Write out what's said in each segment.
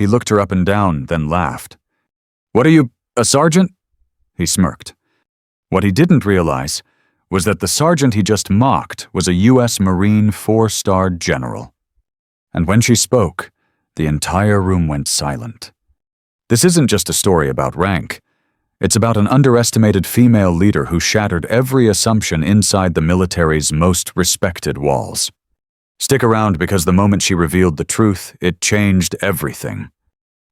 He looked her up and down, then laughed. "What are you, a sergeant?" He smirked. What he didn't realize was that the sergeant he just mocked was a U.S. Marine 4-star general. And when she spoke, the entire room went silent. This isn't just a story about rank. It's about an underestimated female leader who shattered every assumption inside the military's most respected walls. Stick around because the moment she revealed the truth, it changed everything.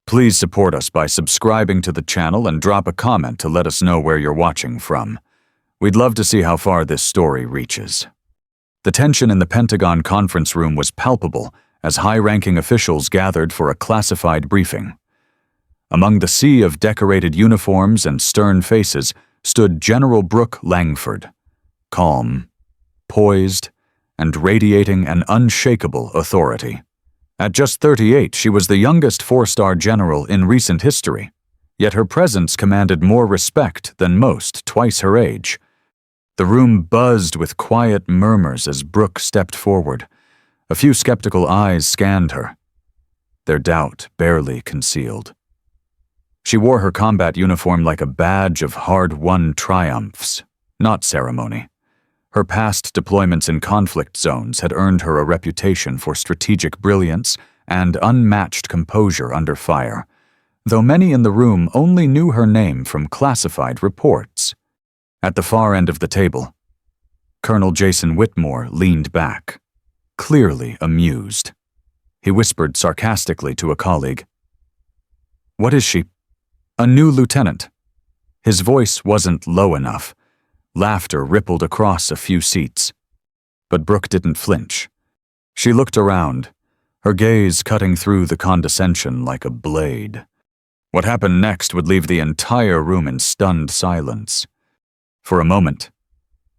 Please support us by subscribing to the channel and drop a comment to let us know where you're watching from. We'd love to see how far this story reaches. The tension in the Pentagon conference room was palpable as high-ranking officials gathered for a classified briefing. Among the sea of decorated uniforms and stern faces stood General Brooke Langford, calm, poised, and radiating an unshakable authority. At just 38, she was the youngest 4-star general in recent history, yet her presence commanded more respect than most twice her age. The room buzzed with quiet murmurs as Brooke stepped forward. A few skeptical eyes scanned her, their doubt barely concealed. She wore her combat uniform like a badge of hard-won triumphs, not ceremony. Her past deployments in conflict zones had earned her a reputation for strategic brilliance and unmatched composure under fire, though many in the room only knew her name from classified reports. At the far end of the table, Colonel Jason Whitmore leaned back, clearly amused. He whispered sarcastically to a colleague, "What is she? A new lieutenant." His voice wasn't low enough. Laughter rippled across a few seats. But Brooke didn't flinch. She looked around, her gaze cutting through the condescension like a blade. What happened next would leave the entire room in stunned silence. For a moment,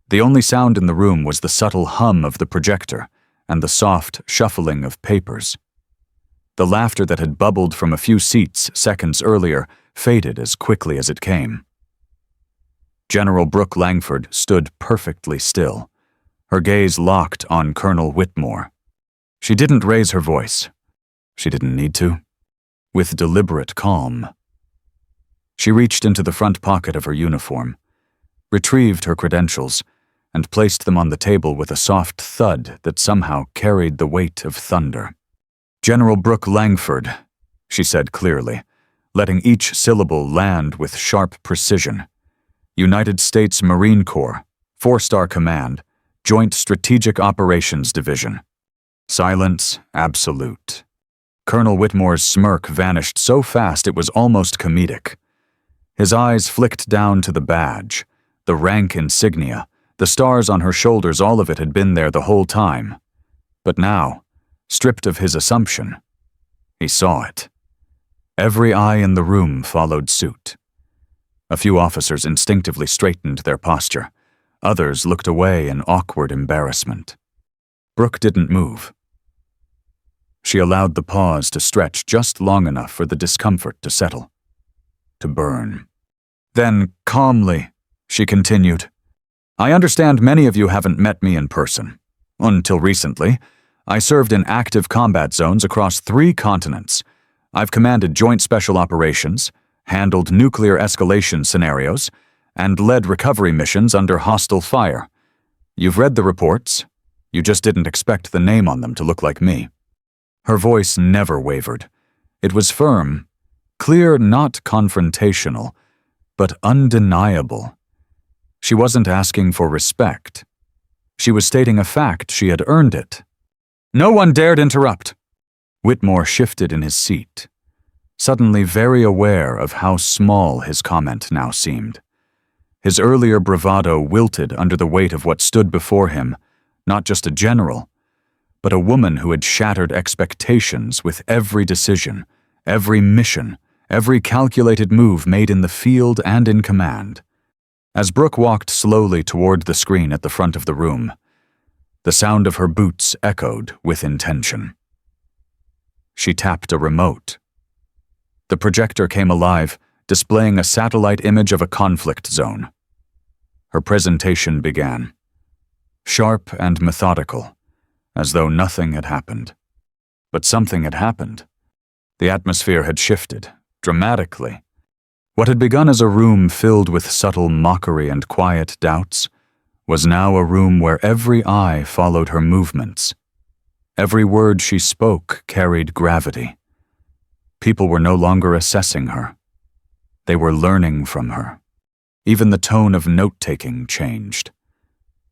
the only sound in the room was the subtle hum of the projector and the soft shuffling of papers. The laughter that had bubbled from a few seats seconds earlier faded as quickly as it came. General Brooke Langford stood perfectly still, her gaze locked on Colonel Whitmore. She didn't raise her voice. She didn't need to. With deliberate calm, she reached into the front pocket of her uniform, retrieved her credentials, and placed them on the table with a soft thud that somehow carried the weight of thunder. "General Brooke Langford," she said clearly, letting each syllable land with sharp precision. "United States Marine Corps, 4-star Command, Joint Strategic Operations Division." Silence absolute. Colonel Whitmore's smirk vanished so fast it was almost comedic. His eyes flicked down to the badge, the rank insignia, the stars on her shoulders. All of it had been there the whole time. But now, stripped of his assumption, he saw it. Every eye in the room followed suit. A few officers instinctively straightened their posture. Others looked away in awkward embarrassment. Brooke didn't move. She allowed the pause to stretch just long enough for the discomfort to settle, to burn. Then, calmly, she continued, "I understand many of you haven't met me in person. Until recently, I served in active combat zones across 3 continents. I've commanded joint special operations, handled nuclear escalation scenarios, and led recovery missions under hostile fire. You've read the reports. You just didn't expect the name on them to look like me." Her voice never wavered. It was firm, clear, not confrontational, but undeniable. She wasn't asking for respect. She was stating a fact. She had earned it. "No one dared interrupt." Whitmore shifted in his seat, suddenly very aware of how small his comment now seemed. His earlier bravado wilted under the weight of what stood before him, not just a general, but a woman who had shattered expectations with every decision, every mission, every calculated move made in the field and in command. As Brooke walked slowly toward the screen at the front of the room, the sound of her boots echoed with intention. She tapped a remote. The projector came alive, displaying a satellite image of a conflict zone. Her presentation began, sharp and methodical, as though nothing had happened. But something had happened. The atmosphere had shifted, dramatically. What had begun as a room filled with subtle mockery and quiet doubts was now a room where every eye followed her movements. Every word she spoke carried gravity. People were no longer assessing her. They were learning from her. Even the tone of note-taking changed.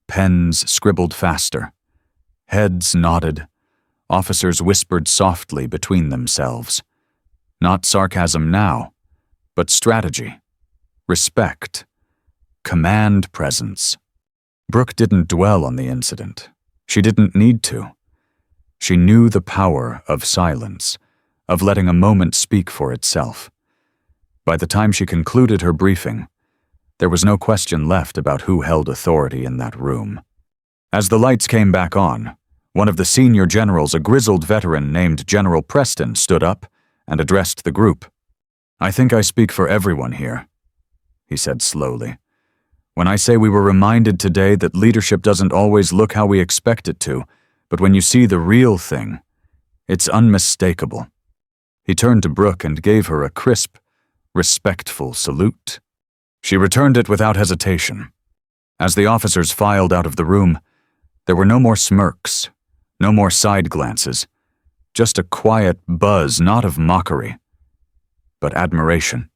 Pens scribbled faster. Heads nodded. Officers whispered softly between themselves. Not sarcasm now, but strategy, respect, command presence. Brooke didn't dwell on the incident. She didn't need to. She knew the power of silence, of letting a moment speak for itself. By the time she concluded her briefing, there was no question left about who held authority in that room. As the lights came back on, one of the senior generals, a grizzled veteran named General Preston, stood up and addressed the group. "I think I speak for everyone here," he said slowly, "when I say we were reminded today that leadership doesn't always look how we expect it to, but when you see the real thing, it's unmistakable." He turned to Brooke and gave her a crisp, respectful salute. She returned it without hesitation. As the officers filed out of the room, there were no more smirks, no more side glances, just a quiet buzz, not of mockery, but admiration.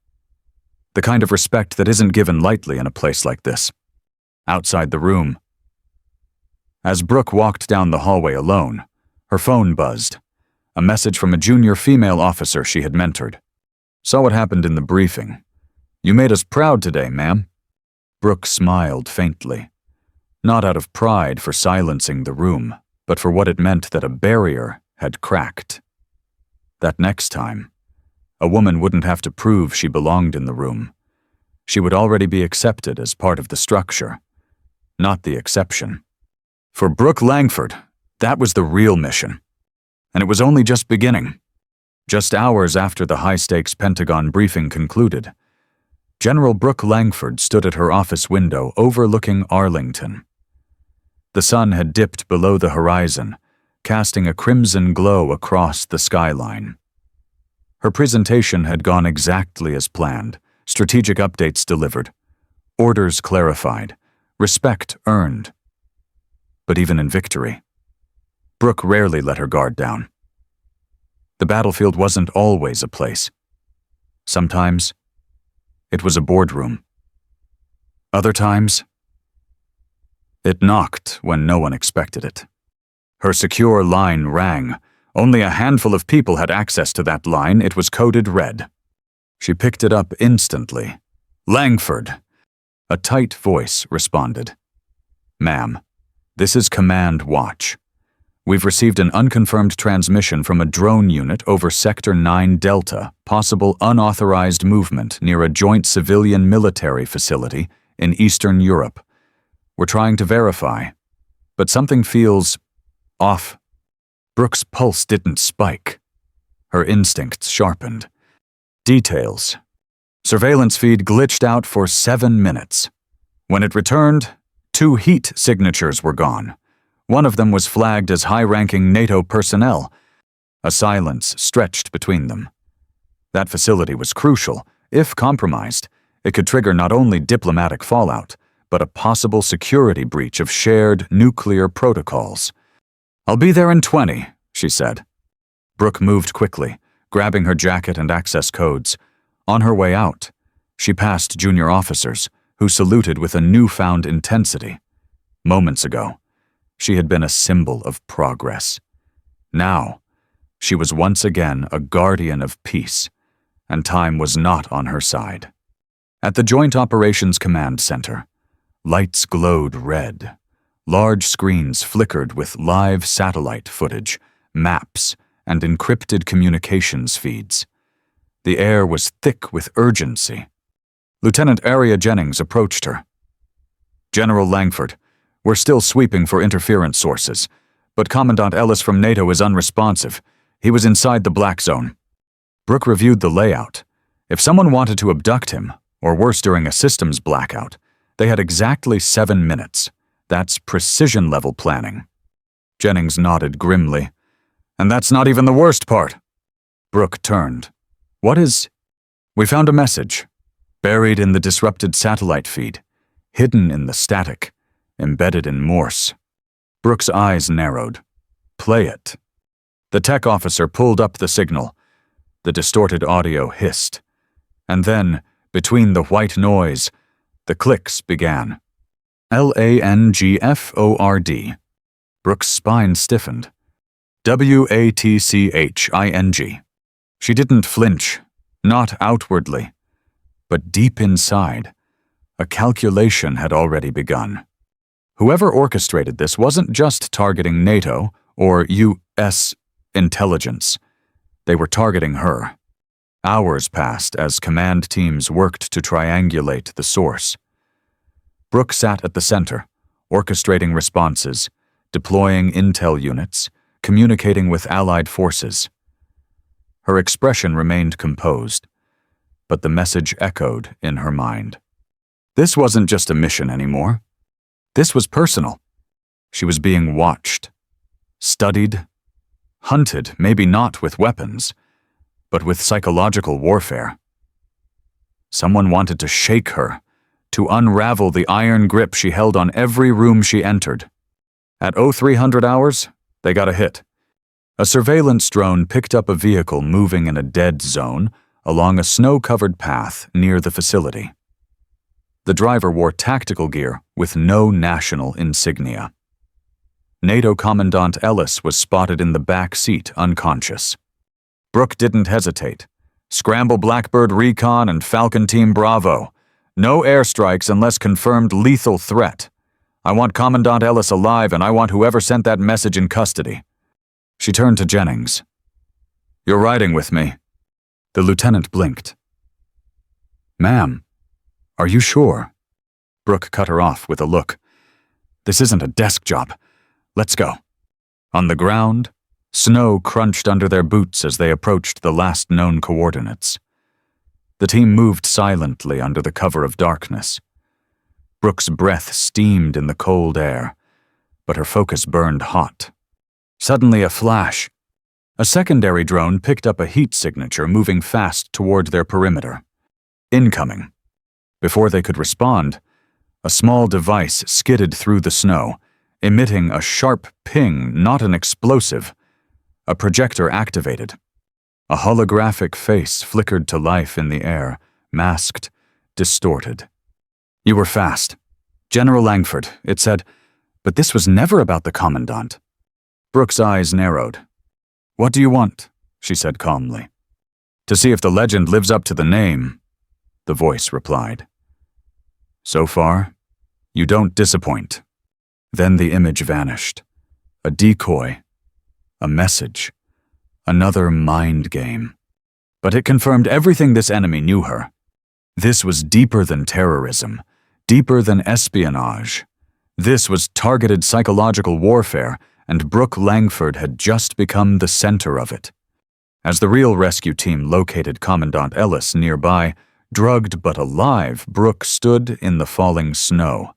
The kind of respect that isn't given lightly in a place like this. Outside the room. As Brooke walked down the hallway alone, her phone buzzed. A message from a junior female officer she had mentored. "Saw what happened in the briefing. You made us proud today, ma'am." Brooke smiled faintly. Not out of pride for silencing the room, but for what it meant that a barrier had cracked. That next time, a woman wouldn't have to prove she belonged in the room. She would already be accepted as part of the structure, not the exception. For Brooke Langford, that was the real mission. And it was only just beginning. Just hours after the high-stakes Pentagon briefing concluded, General Brooke Langford stood at her office window overlooking Arlington. The sun had dipped below the horizon, casting a crimson glow across the skyline. Her presentation had gone exactly as planned, strategic updates delivered, orders clarified, respect earned. But even in victory, Brooke rarely let her guard down. The battlefield wasn't always a place. Sometimes, it was a boardroom. Other times, it knocked when no one expected it. Her secure line rang. Only a handful of people had access to that line. It was coded red. She picked it up instantly. "Langford." A tight voice responded. "Ma'am, this is Command Watch. We've received an unconfirmed transmission from a drone unit over Sector 9 Delta, possible unauthorized movement near a joint civilian-military facility in Eastern Europe. We're trying to verify, but something feels off." Brooke's pulse didn't spike. Her instincts sharpened. Details. Surveillance feed glitched out for 7 minutes. When it returned, 2 heat signatures were gone. One of them was flagged as high-ranking NATO personnel. A silence stretched between them. That facility was crucial. If compromised, it could trigger not only diplomatic fallout, but a possible security breach of shared nuclear protocols. "I'll be there in 20, she said. Brooke moved quickly, grabbing her jacket and access codes. On her way out, she passed junior officers, who saluted with a newfound intensity. Moments ago, she had been a symbol of progress. Now, she was once again a guardian of peace, and time was not on her side. At the Joint Operations Command Center, lights glowed red. Large screens flickered with live satellite footage, maps, and encrypted communications feeds. The air was thick with urgency. Lieutenant Aria Jennings approached her. "General Langford, we're still sweeping for interference sources, but Commandant Ellis from NATO is unresponsive. He was inside the black zone." Brooke reviewed the layout. If someone wanted to abduct him, or worse during a systems blackout, they had exactly 7 minutes. That's precision-level planning. Jennings nodded grimly. "And that's not even the worst part." Brooke turned. "What is—" "We found a message, buried in the disrupted satellite feed, hidden in the static, embedded in Morse." Brooke's eyes narrowed. "Play it." The tech officer pulled up the signal. The distorted audio hissed. And then, between the white noise, the clicks began. LANGFORD. Brooke's spine stiffened. WATCHING. She didn't flinch, not outwardly, but deep inside. A calculation had already begun. Whoever orchestrated this wasn't just targeting NATO or U.S. intelligence. They were targeting her. Hours passed as command teams worked to triangulate the source. Brooke sat at the center, orchestrating responses, deploying intel units, communicating with allied forces. Her expression remained composed, but the message echoed in her mind. This wasn't just a mission anymore. This was personal. She was being watched, studied, hunted, maybe not with weapons, but with psychological warfare. Someone wanted to shake her, to unravel the iron grip she held on every room she entered. At 0300 hours, they got a hit. A surveillance drone picked up a vehicle moving in a dead zone along a snow-covered path near the facility. The driver wore tactical gear with no national insignia. NATO Commandant Ellis was spotted in the back seat, unconscious. Brooke didn't hesitate. "Scramble Blackbird Recon and Falcon Team Bravo. No airstrikes unless confirmed lethal threat. I want Commandant Ellis alive, and I want whoever sent that message in custody." She turned to Jennings. "You're riding with me." The lieutenant blinked. "Ma'am, are you sure?" Brooke cut her off with a look. "This isn't a desk job. Let's go." On the ground, snow crunched under their boots as they approached the last known coordinates. The team moved silently under the cover of darkness. Brooke's breath steamed in the cold air, but her focus burned hot. Suddenly a flash. A secondary drone picked up a heat signature moving fast toward their perimeter. Incoming. Before they could respond, a small device skidded through the snow, emitting a sharp ping, not an explosive. A projector activated. A holographic face flickered to life in the air, masked, distorted. "You were fast. General Langford," it said, "but this was never about the Commandant." Brooke's eyes narrowed. "What do you want?" she said calmly. "To see if the legend lives up to the name," the voice replied. "So far, you don't disappoint." Then the image vanished. A decoy. A message. Another mind game. But it confirmed everything this enemy knew her. This was deeper than terrorism, deeper than espionage. This was targeted psychological warfare, and Brooke Langford had just become the center of it. As the real rescue team located Commandant Ellis nearby, drugged but alive, Brooke stood in the falling snow,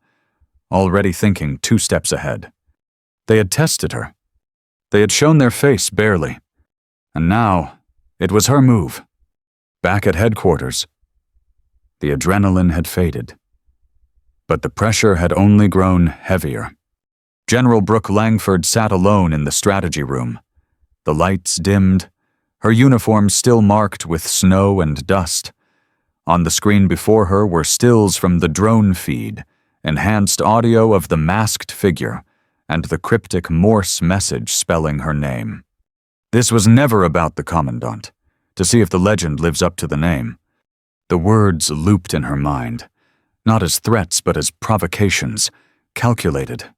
already thinking 2 steps ahead. They had tested her. They had shown their face barely. And now, it was her move. Back at headquarters, the adrenaline had faded. But the pressure had only grown heavier. General Brooke Langford sat alone in the strategy room. The lights dimmed, her uniform still marked with snow and dust. On the screen before her were stills from the drone feed, enhanced audio of the masked figure, and the cryptic Morse message spelling her name. This was never about the Commandant, to see if the legend lives up to the name. The words looped in her mind, not as threats but as provocations, calculated,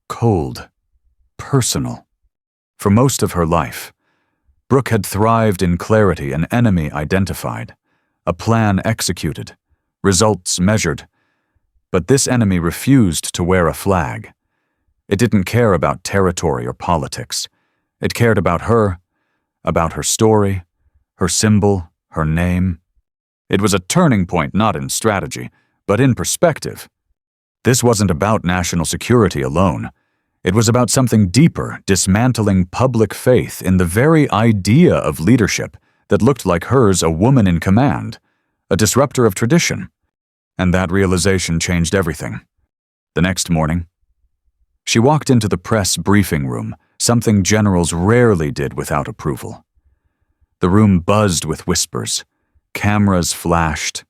cold, personal. For most of her life, Brooke had thrived in clarity, an enemy identified, a plan executed, results measured. But this enemy refused to wear a flag. It didn't care about territory or politics. It cared about her story, her symbol, her name. It was a turning point not in strategy, but in perspective. This wasn't about national security alone. It was about something deeper, dismantling public faith in the very idea of leadership that looked like hers, a woman in command, a disruptor of tradition. And that realization changed everything. The next morning, she walked into the press briefing room, something generals rarely did without approval. The room buzzed with whispers. Cameras flashed.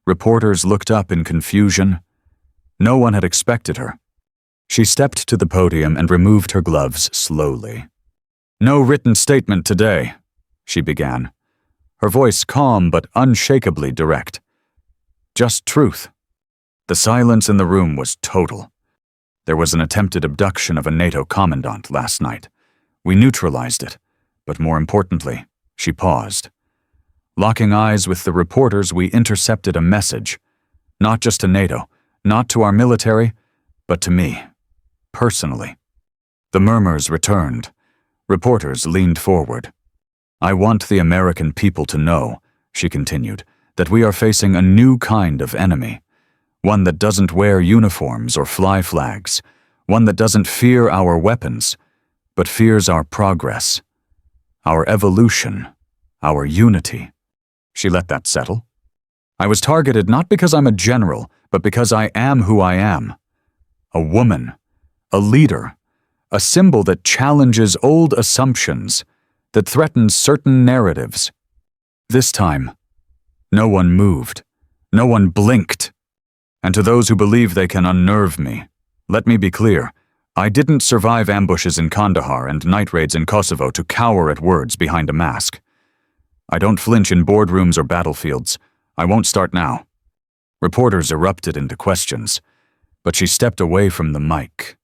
Reporters looked up in confusion. No one had expected her. She stepped to the podium and removed her gloves slowly. "No written statement today," she began, her voice calm but unshakably direct. "Just truth." The silence in the room was total. There was an attempted abduction of a NATO commandant last night. We neutralized it, but more importantly, she paused. Locking eyes with the reporters, we intercepted a message, not just to NATO, not to our military, but to me, personally. The murmurs returned. Reporters leaned forward. "I want the American people to know," she continued, "that we are facing a new kind of enemy. One that doesn't wear uniforms or fly flags. One that doesn't fear our weapons, but fears our progress, our evolution, our unity." She let that settle. "I was targeted not because I'm a general, but because I am who I am. A woman, a leader, a symbol that challenges old assumptions, that threatens certain narratives. This time, no one moved, no one blinked. And to those who believe they can unnerve me, let me be clear, I didn't survive ambushes in Kandahar and night raids in Kosovo to cower at words behind a mask. I don't flinch in boardrooms or battlefields. I won't start now." Reporters erupted into questions, but she stepped away from the mic.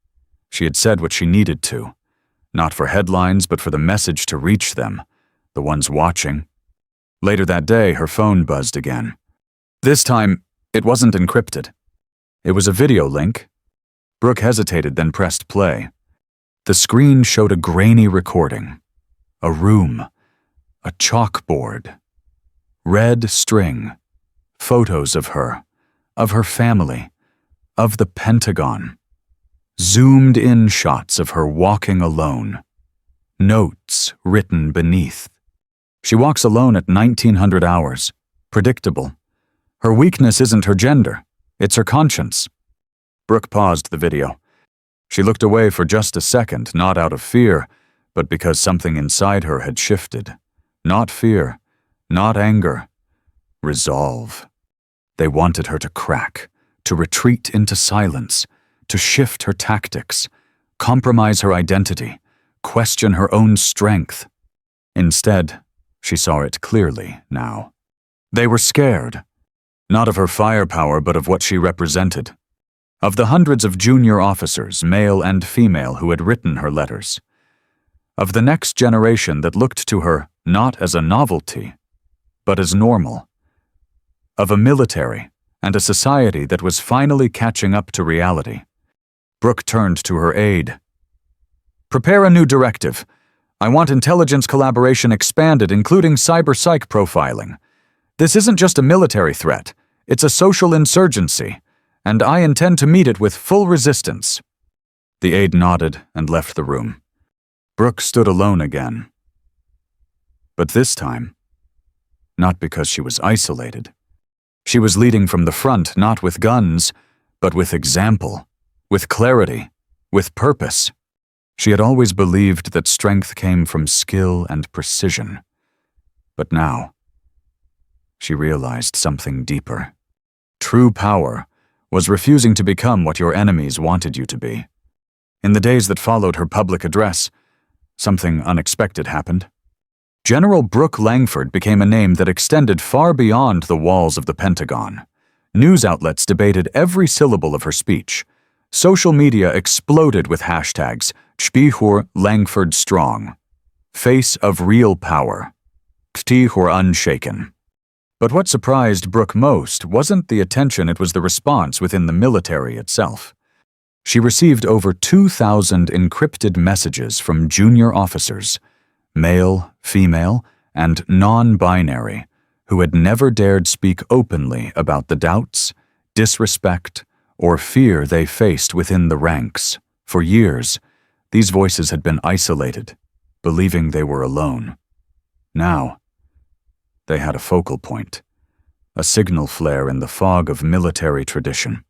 She had said what she needed to, not for headlines, but for the message to reach them, the ones watching. Later that day, her phone buzzed again. This time, it wasn't encrypted. It was a video link. Brooke hesitated, then pressed play. The screen showed a grainy recording. A room. A chalkboard. Red string. Photos of her family, of the Pentagon. Zoomed-in shots of her walking alone. Notes written beneath. She walks alone at 1900 hours. Predictable. Her weakness isn't her gender. It's her conscience. Brooke paused the video. She looked away for just a second, not out of fear, but because something inside her had shifted. Not fear, not anger. Resolve. They wanted her to crack, to retreat into silence, to shift her tactics, compromise her identity, question her own strength. Instead, she saw it clearly now. They were scared, not of her firepower, but of what she represented. Of the hundreds of junior officers, male and female, who had written her letters. Of the next generation that looked to her not as a novelty, but as normal. Of a military and a society that was finally catching up to reality. Brooke turned to her aide. "Prepare a new directive. I want intelligence collaboration expanded, including cyber-psych profiling. This isn't just a military threat, it's a social insurgency, and I intend to meet it with full resistance." The aide nodded and left the room. Brooke stood alone again. But this time, not because she was isolated. She was leading from the front, not with guns, but with example, with clarity, with purpose. She had always believed that strength came from skill and precision. But now, she realized something deeper. True power was refusing to become what your enemies wanted you to be. In the days that followed her public address, something unexpected happened. General Brooke Langford became a name that extended far beyond the walls of the Pentagon. News outlets debated every syllable of her speech. Social media exploded with hashtags Khtihor Langford Strong, Face of Real Power, Khtihor Unshaken. But what surprised Brooke most wasn't the attention, it was the response within the military itself. She received over 2,000 encrypted messages from junior officers, male, female, and non-binary, who had never dared speak openly about the doubts, disrespect, or fear they faced within the ranks. For years, these voices had been isolated, believing they were alone. Now, They had a focal point, a signal flare in the fog of military tradition.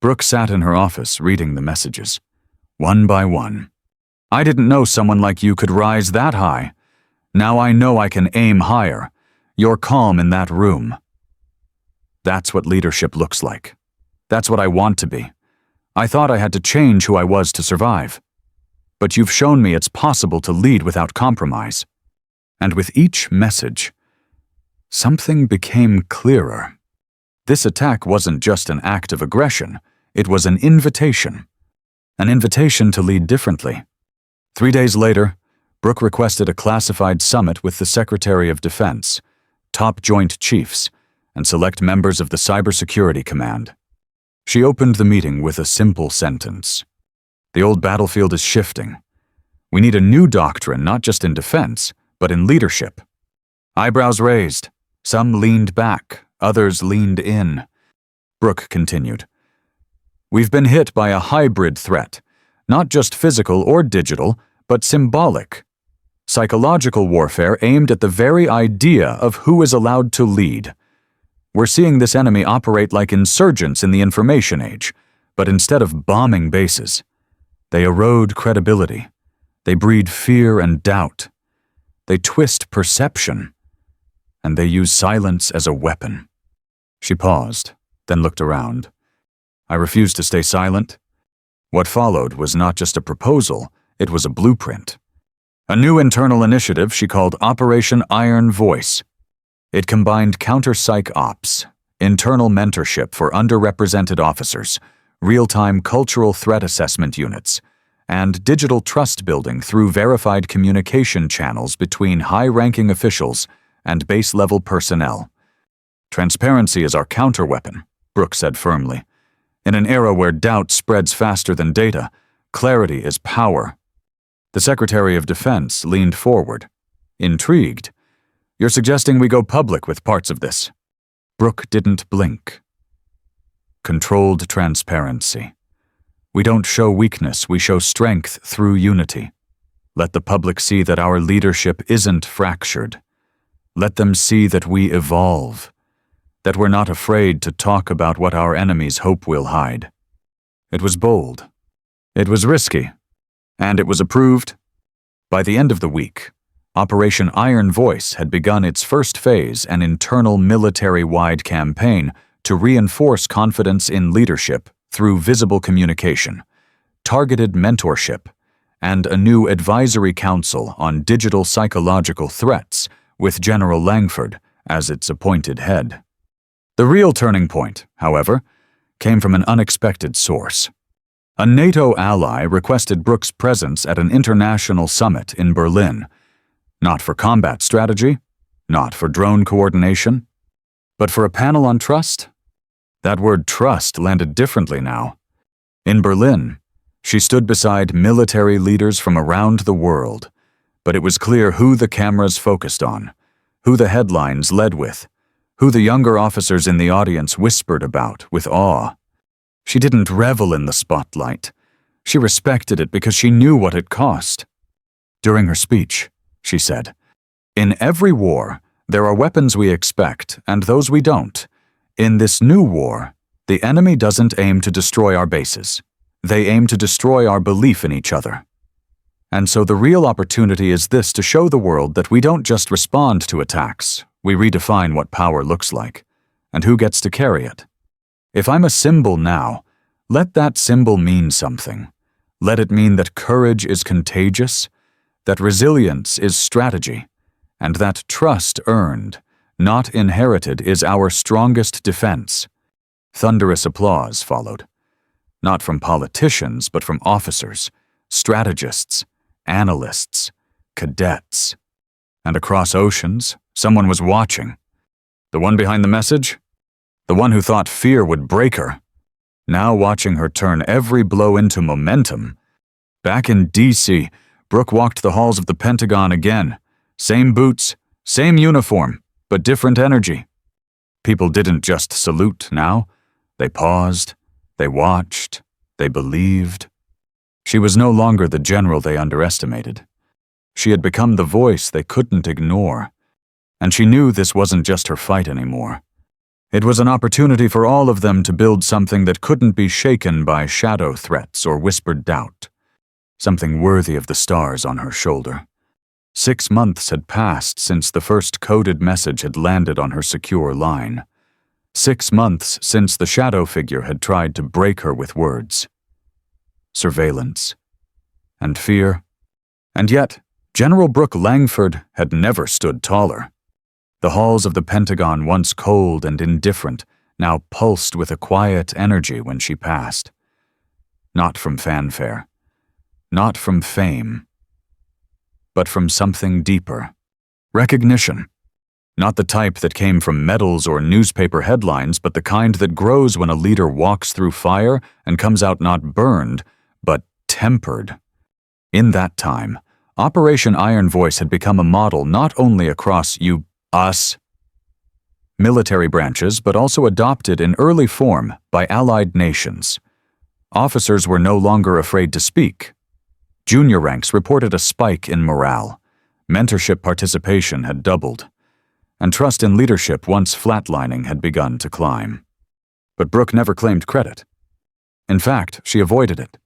Brooke sat in her office reading the messages, one by one. "I didn't know someone like you could rise that high. Now I know I can aim higher. You're calm in that room. That's what leadership looks like. That's what I want to be. I thought I had to change who I was to survive. But you've shown me it's possible to lead without compromise." And with each message, something became clearer. This attack wasn't just an act of aggression, it was an invitation. An invitation to lead differently. 3 days later, Brooke requested a classified summit with the Secretary of Defense, top Joint Chiefs, and select members of the Cybersecurity Command. She opened the meeting with a simple sentence. "The old battlefield is shifting. We need a new doctrine, not just in defense, but in leadership." Eyebrows raised. Some leaned back, others leaned in. Brooke continued. "We've been hit by a hybrid threat, not just physical or digital, but symbolic. Psychological warfare aimed at the very idea of who is allowed to lead. We're seeing this enemy operate like insurgents in the information age, but instead of bombing bases, they erode credibility. They breed fear and doubt. They twist perception, and they use silence as a weapon." She paused, then looked around. I refused to stay silent. What followed was not just a proposal, it was a blueprint. A new internal initiative she called Operation Iron Voice. It combined counter-psych ops, internal mentorship for underrepresented officers, real-time cultural threat assessment units, and digital trust building through verified communication channels between high-ranking officials and base-level personnel. "Transparency is our counterweapon," Brooke said firmly. "In an era where doubt spreads faster than data, clarity is power." The Secretary of Defense leaned forward, intrigued. "You're suggesting we go public with parts of this?" Brooke didn't blink. Controlled transparency. We don't show weakness, we show strength through unity. Let the public see that our leadership isn't fractured. Let them see that we evolve, that we're not afraid to talk about what our enemies hope we'll hide. It was bold. It was risky. And it was approved. By the end of the week, Operation Iron Voice had begun its first phase, an internal military-wide campaign to reinforce confidence in leadership through visible communication, targeted mentorship, and a new advisory council on digital psychological threats with General Langford as its appointed head. The real turning point, however, came from an unexpected source. A NATO ally requested Brooke's presence at an international summit in Berlin, not for combat strategy, not for drone coordination, but for a panel on trust. That word trust landed differently now. In Berlin, she stood beside military leaders from around the world, but it was clear who the cameras focused on, who the headlines led with, who the younger officers in the audience whispered about with awe. She didn't revel in the spotlight. She respected it because she knew what it cost. During her speech, she said, "In every war, there are weapons we expect and those we don't. In this new war, the enemy doesn't aim to destroy our bases. They aim to destroy our belief in each other. And so the real opportunity is this: to show the world that we don't just respond to attacks, we redefine what power looks like, and who gets to carry it. If I'm a symbol now, let that symbol mean something. Let it mean that courage is contagious, that resilience is strategy, and that trust earned, not inherited, is our strongest defense." Thunderous applause followed. Not from politicians, but from officers, strategists, analysts, cadets. And across oceans, someone was watching. The one behind the message? The one who thought fear would break her. Now watching her turn every blow into momentum. Back in D.C., Brooke walked the halls of the Pentagon again. Same boots, same uniform, but different energy. People didn't just salute now. They paused, they watched, they believed. She was no longer the general they underestimated. She had become the voice they couldn't ignore. And she knew this wasn't just her fight anymore. It was an opportunity for all of them to build something that couldn't be shaken by shadow threats or whispered doubt. Something worthy of the stars on her shoulder. 6 months had passed since the first coded message had landed on her secure line. 6 months since the shadow figure had tried to break her with words. Surveillance. And fear. And yet, General Brooke Langford had never stood taller. The halls of the Pentagon, once cold and indifferent, now pulsed with a quiet energy when she passed. Not from fanfare. Not from fame. But from something deeper. Recognition. Not the type that came from medals or newspaper headlines, but the kind that grows when a leader walks through fire and comes out not burned, but tempered. In that time, Operation Iron Voice had become a model not only across us military branches, but also adopted in early form by allied nations. Officers were no longer afraid to speak. Junior ranks reported a spike in morale. Mentorship participation had doubled. And trust in leadership, once flatlining, had begun to climb. But Brooke never claimed credit. In fact, she avoided it.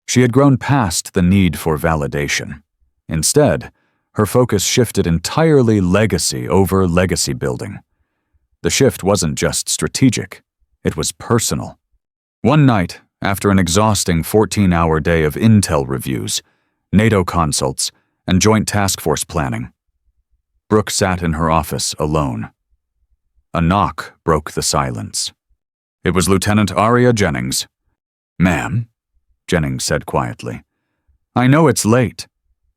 She had grown past the need for validation. Instead, her focus shifted entirely legacy over legacy building. The shift wasn't just strategic, it was personal. One night, after an exhausting 14-hour day of intel reviews, NATO consults, and joint task force planning, Brooke sat in her office alone. A knock broke the silence. It was Lieutenant Aria Jennings. "Ma'am," Jennings said quietly. "I know it's late,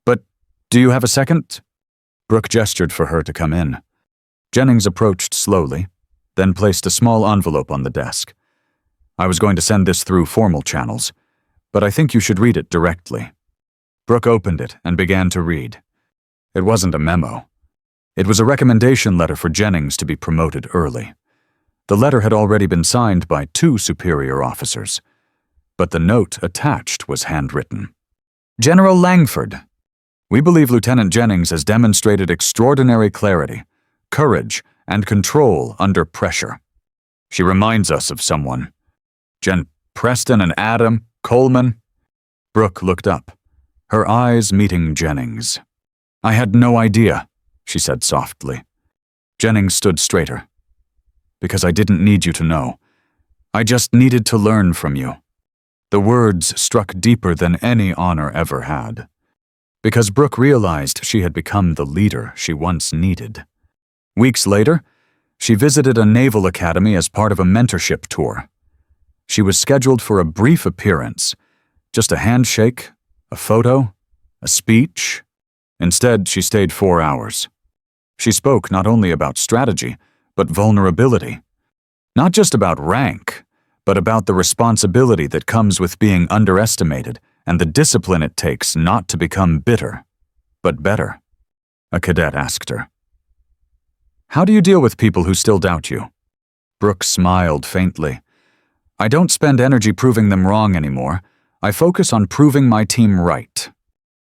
but do you have a second?" Brooke gestured for her to come in. Jennings approached slowly, then placed a small envelope on the desk. "I was going to send this through formal channels, but I think you should read it directly." Brooke opened it and began to read. It wasn't a memo. It was a recommendation letter for Jennings to be promoted early. The letter had already been signed by 2 superior officers, but the note attached was handwritten. "General Langford, we believe Lieutenant Jennings has demonstrated extraordinary clarity, courage, and control under pressure. She reminds us of someone. Preston and Adam, Coleman." Brooke looked up, her eyes meeting Jennings. "I had no idea," she said softly. Jennings stood straighter. "Because I didn't need you to know. I just needed to learn from you." The words struck deeper than any honor ever had. Because Brooke realized she had become the leader she once needed. Weeks later, she visited a naval academy as part of a mentorship tour. She was scheduled for a brief appearance, just a handshake, a photo, a speech. Instead, she stayed 4 hours. She spoke not only about strategy, but vulnerability. Not just about rank, but about the responsibility that comes with being underestimated and the discipline it takes not to become bitter, but better. A cadet asked her. "How do you deal with people who still doubt you?" Brooke smiled faintly. "I don't spend energy proving them wrong anymore. I focus on proving my team right."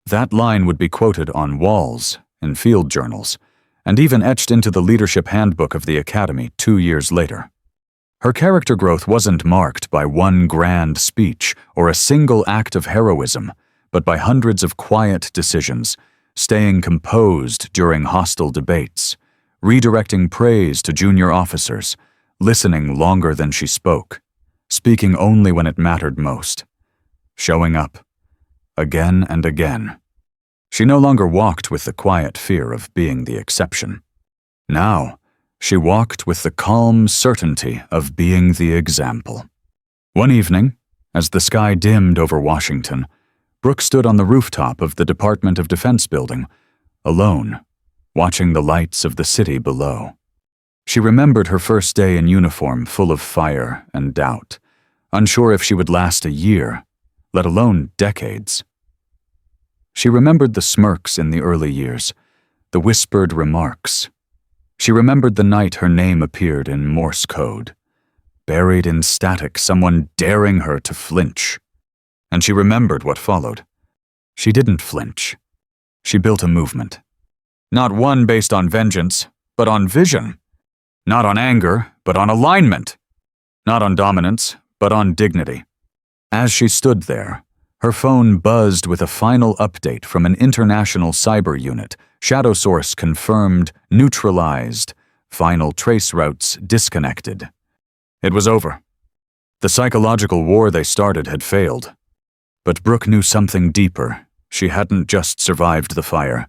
That line would be quoted on walls, in field journals, and even etched into the leadership handbook of the Academy 2 years later. Her character growth wasn't marked by one grand speech or a single act of heroism, but by hundreds of quiet decisions, staying composed during hostile debates, redirecting praise to junior officers, listening longer than she spoke, speaking only when it mattered most, showing up, again and again. She no longer walked with the quiet fear of being the exception. Now, she walked with the calm certainty of being the example. One evening, as the sky dimmed over Washington, Brooke stood on the rooftop of the Department of Defense building, alone, watching the lights of the city below. She remembered her first day in uniform, full of fire and doubt, unsure if she would last a year, let alone decades. She remembered the smirks in the early years, the whispered remarks. She remembered the night her name appeared in Morse code, buried in static, someone daring her to flinch. And she remembered what followed. She didn't flinch. She built a movement. Not one based on vengeance, but on vision. Not on anger, but on alignment. Not on dominance, but on dignity. As she stood there, her phone buzzed with a final update from an international cyber unit. Shadow source confirmed, neutralized, final trace routes disconnected. It was over. The psychological war they started had failed. But Brooke knew something deeper. She hadn't just survived the fire.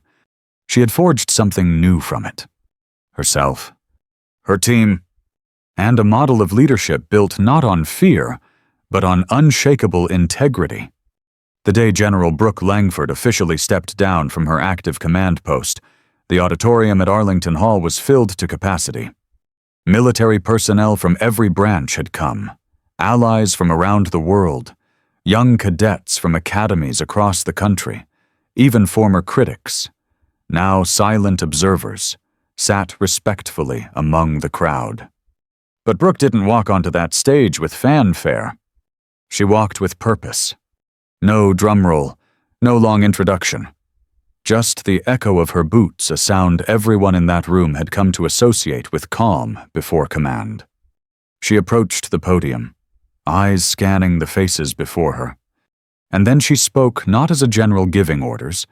She had forged something new from it. Herself, her team, and a model of leadership built not on fear, but on unshakable integrity. The day General Brooke Langford officially stepped down from her active command post, the auditorium at Arlington Hall was filled to capacity. Military personnel from every branch had come, allies from around the world, young cadets from academies across the country, even former critics, now silent observers, sat respectfully among the crowd. But Brooke didn't walk onto that stage with fanfare. She walked with purpose. No drumroll, no long introduction. Just the echo of her boots, a sound everyone in that room had come to associate with calm before command. She approached the podium, eyes scanning the faces before her. And then she spoke not as a general giving orders,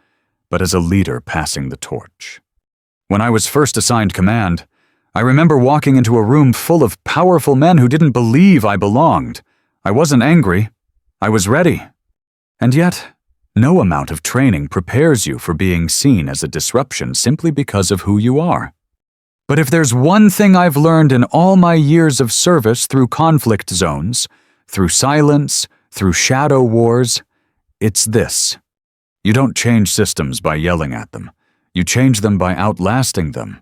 but as a leader passing the torch. When I was first assigned command, I remember walking into a room full of powerful men who didn't believe I belonged. I wasn't angry. I was ready. And yet, no amount of training prepares you for being seen as a disruption simply because of who you are. But if there's one thing I've learned in all my years of service through conflict zones, through silence, through shadow wars, it's this. You don't change systems by yelling at them. You change them by outlasting them.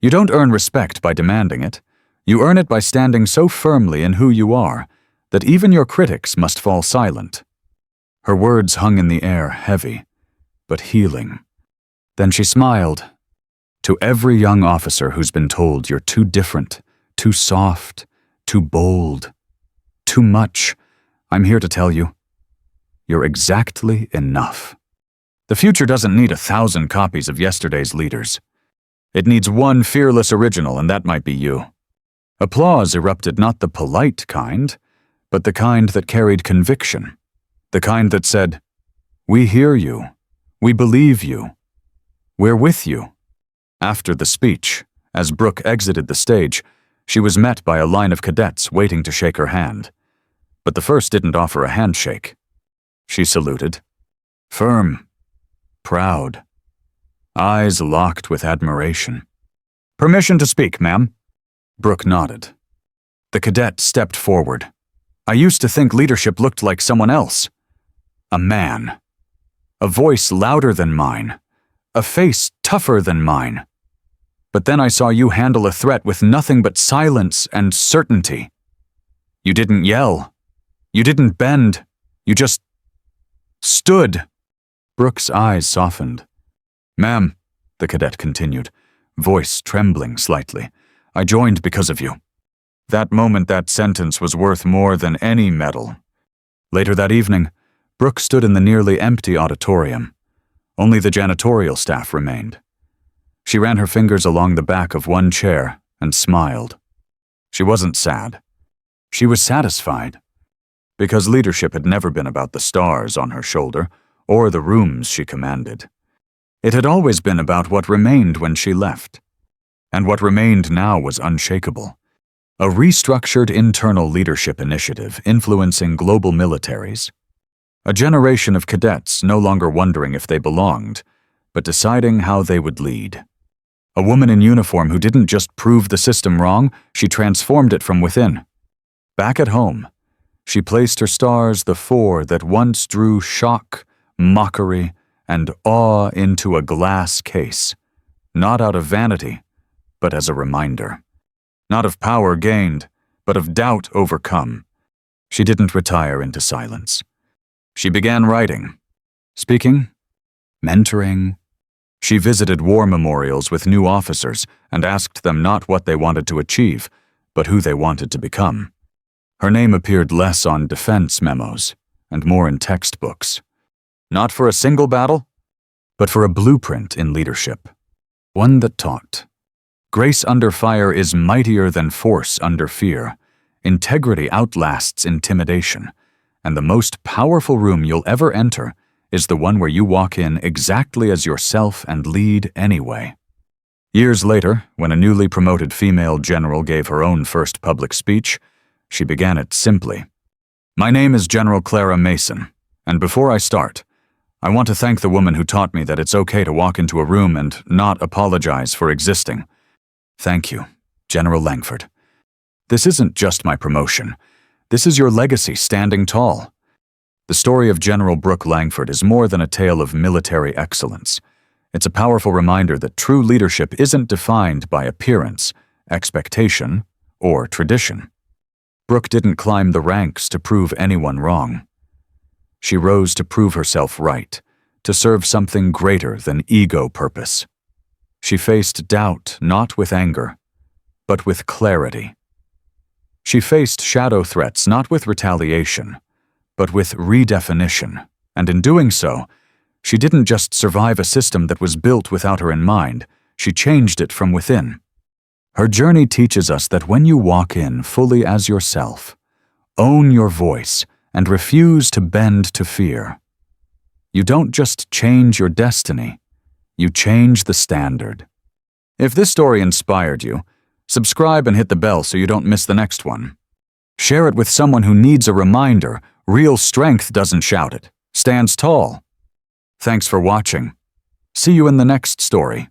You don't earn respect by demanding it. You earn it by standing so firmly in who you are that even your critics must fall silent. Her words hung in the air, heavy, but healing. Then she smiled. To every young officer who's been told you're too different, too soft, too bold, too much, I'm here to tell you, you're exactly enough. The future doesn't need 1,000 copies of yesterday's leaders. It needs one fearless original, and that might be you. Applause erupted not the polite kind, but the kind that carried conviction. The kind that said, "We hear you. We believe you. We're with you." After the speech, as Brooke exited the stage, she was met by a line of cadets waiting to shake her hand. But the first didn't offer a handshake. She saluted. Firm. Proud. Eyes locked with admiration. "Permission to speak, ma'am." Brooke nodded. The cadet stepped forward. "I used to think leadership looked like someone else. A man. A voice louder than mine. A face tougher than mine. But then I saw you handle a threat with nothing but silence and certainty. You didn't yell. You didn't bend. You just stood." Brooke's eyes softened. "Ma'am," the cadet continued, voice trembling slightly, "I joined because of you. That moment, that sentence was worth more than any medal." Later that evening, Brooke stood in the nearly empty auditorium. Only the janitorial staff remained. She ran her fingers along the back of one chair and smiled. She wasn't sad. She was satisfied. Because leadership had never been about the stars on her shoulder or the rooms she commanded. It had always been about what remained when she left. And what remained now was unshakable. A restructured internal leadership initiative influencing global militaries. A generation of cadets no longer wondering if they belonged, but deciding how they would lead. A woman in uniform who didn't just prove the system wrong, she transformed it from within. Back at home, she placed her stars the four that once drew shock, mockery, and awe into a glass case, not out of vanity, but as a reminder. Not of power gained, but of doubt overcome. She didn't retire into silence. She began writing, speaking, mentoring. She visited war memorials with new officers and asked them not what they wanted to achieve, but who they wanted to become. Her name appeared less on defense memos and more in textbooks. Not for a single battle, but for a blueprint in leadership. One that taught, Grace under fire is mightier than force under fear. Integrity outlasts intimidation, and the most powerful room you'll ever enter is the one where you walk in exactly as yourself and lead anyway. Years later, when a newly promoted female general gave her own first public speech, she began it simply. "My name is General Clara Mason, and before I start, I want to thank the woman who taught me that it's okay to walk into a room and not apologize for existing. Thank you, General Langford. This isn't just my promotion. This is your legacy standing tall." The story of General Brooke Langford is more than a tale of military excellence. It's a powerful reminder that true leadership isn't defined by appearance, expectation, or tradition. Brooke didn't climb the ranks to prove anyone wrong. She rose to prove herself right, to serve something greater than ego purpose. She faced doubt not with anger, but with clarity. She faced shadow threats not with retaliation, but with redefinition, and in doing so, she didn't just survive a system that was built without her in mind, she changed it from within. Her journey teaches us that when you walk in fully as yourself, own your voice, and refuse to bend to fear, you don't just change your destiny, you change the standard. If this story inspired you, subscribe and hit the bell so you don't miss the next one. Share it with someone who needs a reminder. Real strength doesn't shout it, stands tall. Thanks for watching. See you in the next story.